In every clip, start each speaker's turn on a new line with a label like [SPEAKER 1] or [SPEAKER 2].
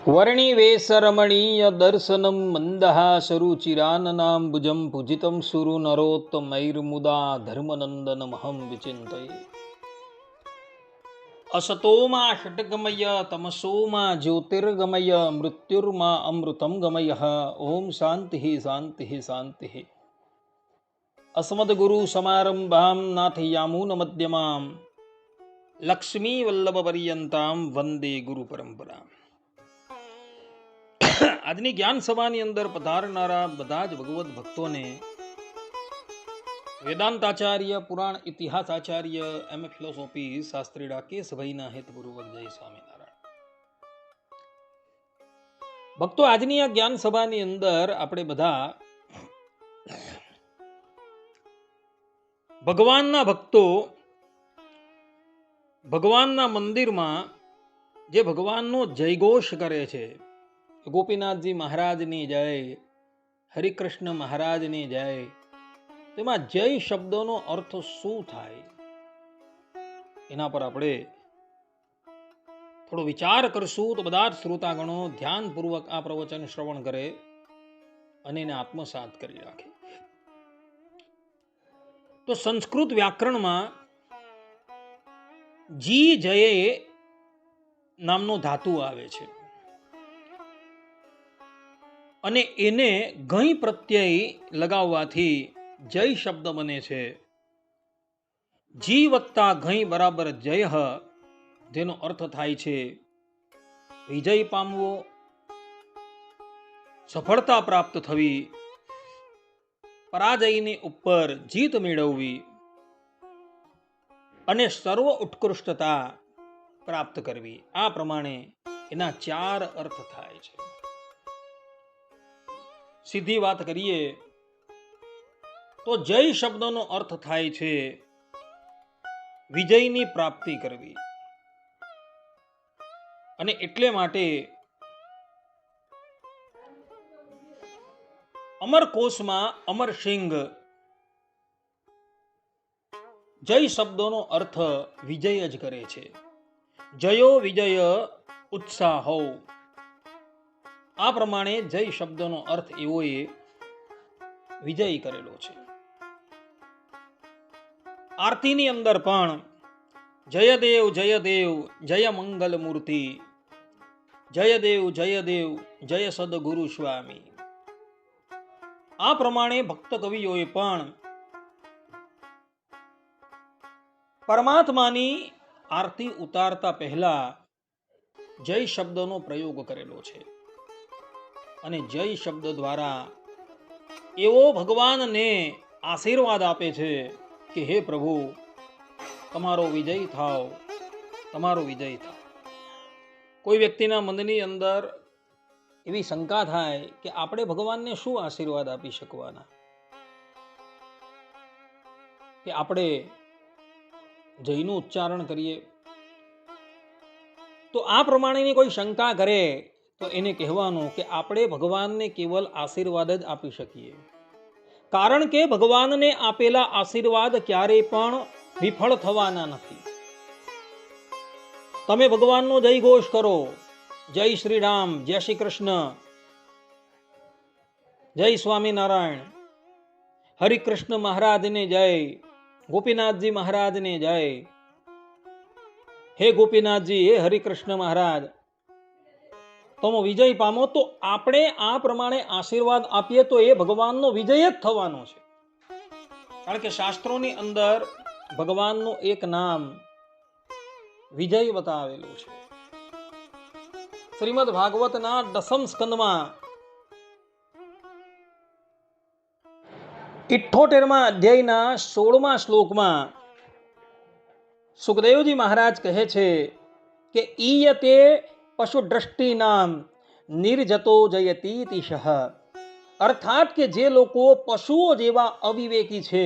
[SPEAKER 1] વર્ણિવેશરમણીય દર્શનમ મંદહાસરુચિરાનનામ ભુજમ પૂજિતમ સુરુ નરોત્તમૈર્મુદા ધર્મનંદનમહં વિચિંતયે. અસતોમા ષટ્ગમય તમસોમા જ્યોતિર્ગમય મૃત્યુર્મા અમૃતમ ગમય. ઓમ શાંતિ શાંતિ શાંતિ. અસ્મદ્ગુરુ સમારંભામ નાથયામૂન મધ્યમામ લક્ષ્મી વલ્લભ પર્યંતામ વંદે ગુરુ પરંપરા. આજની જ્ઞાન સભાની અંદર પધારનારા બધા જ ભગવત ભક્તોને વેદાંતાચાર્ય, પુરાણ ઇતિહાસ આચાર્ય, એમ એ ફિલોસોફી શાસ્ત્રી રાકેશભાઈના હેતપૂર્વક જય સ્વામિનારાયણ. ભક્તો, આજની આ જ્ઞાન સભાની અંદર આપણે બધા ભગવાનના ભક્તો ભગવાનના મંદિરમાં જે ભગવાનનો જયઘોષ કરે છે, ગોપીનાથજી મહારાજની જય, હરિકૃષ્ણ મહારાજની જય, તેમાં જય શબ્દનો અર્થ શું થાય એના પર આપણે થોડો વિચાર કરશું. તો બધા જ શ્રોતાગણો ધ્યાનપૂર્વક આ પ્રવચન શ્રવણ કરે અને એને આત્મસાત કરી રાખે. તો સંસ્કૃત વ્યાકરણમાં જી જયે નામનો ધાતુ આવે છે અને એને ઘઈ પ્રત્યય લગાવવાથી જય શબ્દ બને છે. જી વત્તા ઘઈ બરાબર જય, જેનો અર્થ થાય છે વિજય પામવો, સફળતા પ્રાપ્ત થવી, પરાજયની ઉપર જીત મેળવવી અને સર્વ ઉત્કૃષ્ટતા પ્રાપ્ત કરવી. આ પ્રમાણે એના 4 અર્થ થાય છે. સીધી વાત કરીએ તો જય શબ્દનો અર્થ થાય છે વિજયની પ્રાપ્તિ કરવી. અને એટલે માટે અમરકોશમાં અમરસિંહ જય શબ્દનો અર્થ વિજય જ કરે છે. જયો વિજય ઉત્સાહો. આ પ્રમાણે જય શબ્દનો અર્થ એવો એ વિજય કરેલો છે. આરતીની અંદર પણ જયદેવ જયદેવ જય મંગલ મૂર્તિ, જયદેવ જયદેવ જય સદગુરુ સ્વામી. આ પ્રમાણે ભક્ત કવિઓએ પણ પરમાત્માની આરતી ઉતારતા પહેલા જય શબ્દનો પ્રયોગ કરેલો છે. અને જય શબ્દ દ્વારા એવો ભગવાનને આશીર્વાદ આપે છે કે હે પ્રભુ, તમારો વિજય થાવ, તમારો વિજય થાવ. કોઈ વ્યક્તિના મનની અંદર એવી શંકા થાય કે આપણે ભગવાનને શું આશીર્વાદ આપી શકવાના, કે આપણે જયનું ઉચ્ચારણ કરીએ. તો આ પ્રમાણેની કોઈ શંકા કરે તો એને કહેવાનું કે આપણે ભગવાનને કેવલ આશીર્વાદ જ આપી શકીએ, કારણ કે ભગવાનને આપેલા આશીર્વાદ ક્યારેય પણ વિફળ થવાના નથી. તમે ભગવાનનો જય ઘોષ કરો, જય શ્રી રામ, જય શ્રી કૃષ્ણ, જય સ્વામિનારાયણ, હરિકૃષ્ણ મહારાજને જય, ગોપીનાથજી મહારાજને જય, હે ગોપીનાથજી, હે હરિકૃષ્ણ મહારાજ, તમે વિજય પામો. તો આપણે આ પ્રમાણે આશીર્વાદ આપીએ તો એ ભગવાનનો વિજય જ થવાનો છે. કારણ કે શાસ્ત્રોની અંદર ભગવાનનું એક નામ વિજય બતાવેલું છે. શ્રીમદ ભાગવતના 10મ સ્કંદમાં 78મા અધ્યાયના 16મા શ્લોકમાં સુખદેવજી મહારાજ કહે છે કે ઈયતે પશુ દ્રષ્ટિ નામ નિર્જતો જયતીતિશઃ. અર્થાત કે જે લોકો પશુઓ જેવા અવિવેકી છે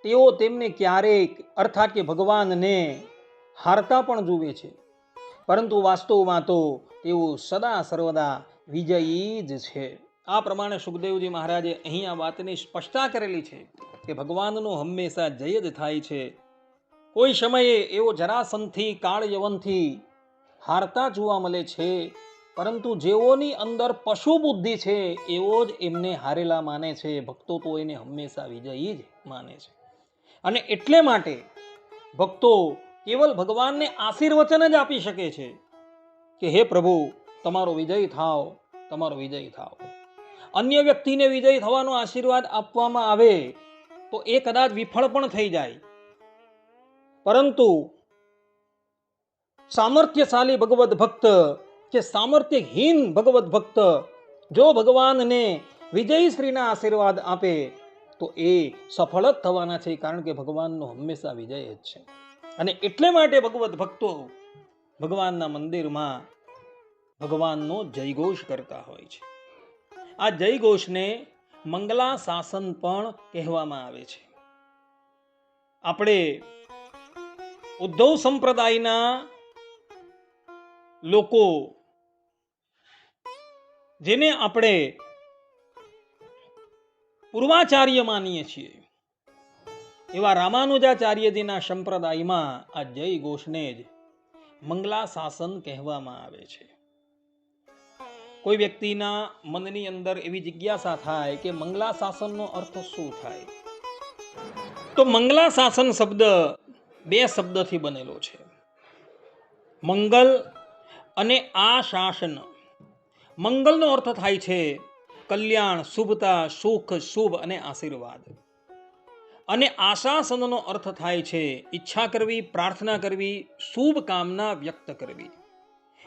[SPEAKER 1] તેઓ તેમને ક્યારેક, અર્થાત કે ભગવાનને હારતા પણ જુએ છે, પરંતુ વાસ્તવમાં તો તેઓ સદા સર્વદા વિજયી જ છે. આ પ્રમાણે સુખદેવજી મહારાજે અહીં આ વાતની સ્પષ્ટતા કરેલી છે કે ભગવાનનો હંમેશા જય જ થાય છે. કોઈ સમયે એવો જરાસંધથી, કાળ યવનથી હારતા જોવા મળે છે, પરંતુ જેઓની અંદર પશુ બુદ્ધિ છે એવો જ એમને હારેલા માને છે. ભક્તો તો એને હંમેશા વિજયી જ માને છે. અને એટલે માટે ભક્તો કેવલ ભગવાનને આશીર્વચન જ આપી શકે છે કે હે પ્રભુ તમારો વિજય થાવ, તમારો વિજય થાવ. અન્ય વ્યક્તિને વિજય થવાનો આશીર્વાદ આપવામાં આવે તો એ કદાચ વિફળ પણ થઈ જાય, પરંતુ સામર્થ્યશાળી ભગવત ભક્ત કે સામર્થ્યહીન ભગવત ભક્ત જો ભગવાનને વિજય શ્રીના આશીર્વાદ આપે તો એ સફળ જ થવાના છે, કારણ કે ભગવાનનો હંમેશા વિજય જ છે. અને એટલે માટે ભગવત ભક્તો ભગવાનના મંદિરમાં ભગવાનનો જયઘોષ કરતા હોય છે. આ જયઘોષને મંગલા શાસન પણ કહેવામાં આવે છે. આપણે ઉદ્ધવ સંપ્રદાયના લોકો, જેને આપણે પૂર્વાચાર્ય માનીએ છીએ, એવા રામાનુજાચાર્યજીના સંપ્રદાયમાં આ જય ઘોષને જ મંગલા શાસન કહેવામાં આવે છે. કોઈ વ્યક્તિના મનની અંદર એવી જિજ્ઞાસા થાય કે મંગલા શાસનનો અર્થ શું થાય, તો મંગલા શાસન શબ્દ બે શબ્દથી બનેલો છે, મંગલ અને આ શાસન. મંગલનો અર્થ થાય છે કલ્યાણ, શુભતા, સુખ, શુભ અને આશીર્વાદ. અને આશાસનનો અર્થ થાય છે ઈચ્છા કરવી, પ્રાર્થના કરવી, શુભ કામના વ્યક્ત કરવી.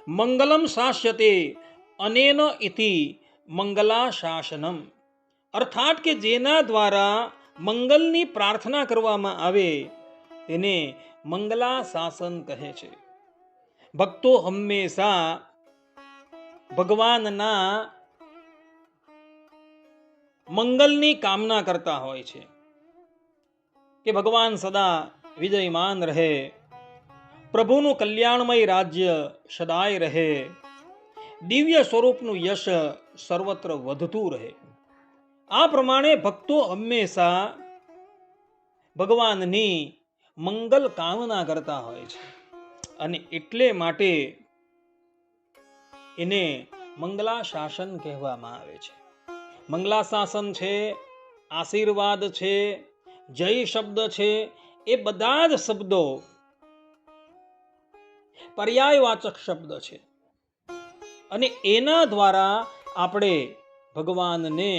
[SPEAKER 1] મંગલમ શાસ્યતે અનેન ઇતિ મંગલા શાસનમ. અર્થાત કે જેના દ્વારા મંગલની પ્રાર્થના કરવામાં આવે તેને મંગલા શાસન કહે છે. ભક્તો હંમેશા ભગવાનના મંગલની કામના કરતા હોય છે કે ભગવાન સદા વિજયમાન રહે, પ્રભુનું કલ્યાણમય રાજ્ય સદાય રહે, દિવ્ય સ્વરૂપનું યશ સર્વત્ર વધતું રહે. આ પ્રમાણે ભક્તો હંમેશા ભગવાનની મંગલ કામના કરતા હોય છે. અને એટલે માટે એને મંગલા શાસન કહેવામાં આવે છે. મંગલા શાસન છે, આશીર્વાદ છે, જય શબ્દ છે, એ બધા જ શબ્દો પર્યાયવાચક શબ્દ છે. અને એના દ્વારા આપણે ભગવાનને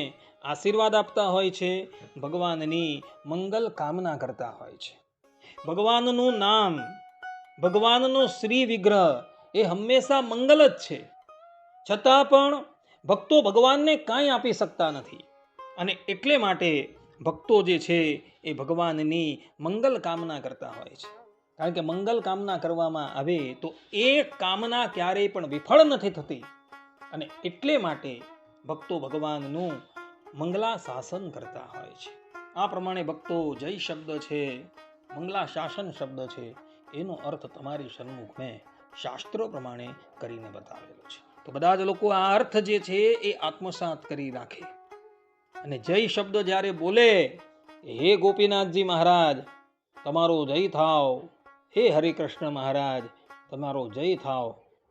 [SPEAKER 1] આશીર્વાદ આપતા હોય છે, ભગવાનની મંગલ કામના કરતા હોય છે. ભગવાનનું નામ, ભગવાનનો શ્રી વિગ્રહ એ હંમેશા મંગલ જ છે. છતાં પણ ભક્તો ભગવાનને કાંઈ આપી શકતા નથી. અને એટલે માટે ભક્તો જે છે એ ભગવાનની મંગલ કામના કરતા હોય છે. કારણ કે મંગલ કામના કરવામાં આવે તો એ કામના ક્યારેય પણ વિફળ નથી થતી. અને એટલે માટે ભક્તો ભગવાનનું મંગલા શાસન કરતા હોય છે. આ પ્રમાણે ભક્તો જય શબ્દ છે, મંગલા શાસન શબ્દ છે, એનો અર્થ તમારી સન્મુખ મેં શાસ્ત્રો પ્રમાણે કરીને બતાવેલો છે. તો બધા જ લોકો આ અર્થ જે છે એ આત્મસાત કરી રાખે. અને જય શબ્દ જ્યારે બોલે, હે ગોપીનાથજી મહારાજ તમારો જય થાવ, હે હરિકૃષ્ણ મહારાજ તમારો જય થાવ,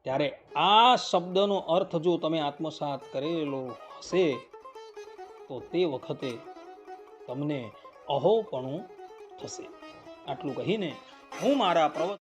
[SPEAKER 1] ત્યારે આ શબ્દનો અર્થ જો તમે આત્મસાત કરેલો હશે તો તે વખતે તમને અહોપણું થશે. આટલું કહીને હું મારા પ્રવચન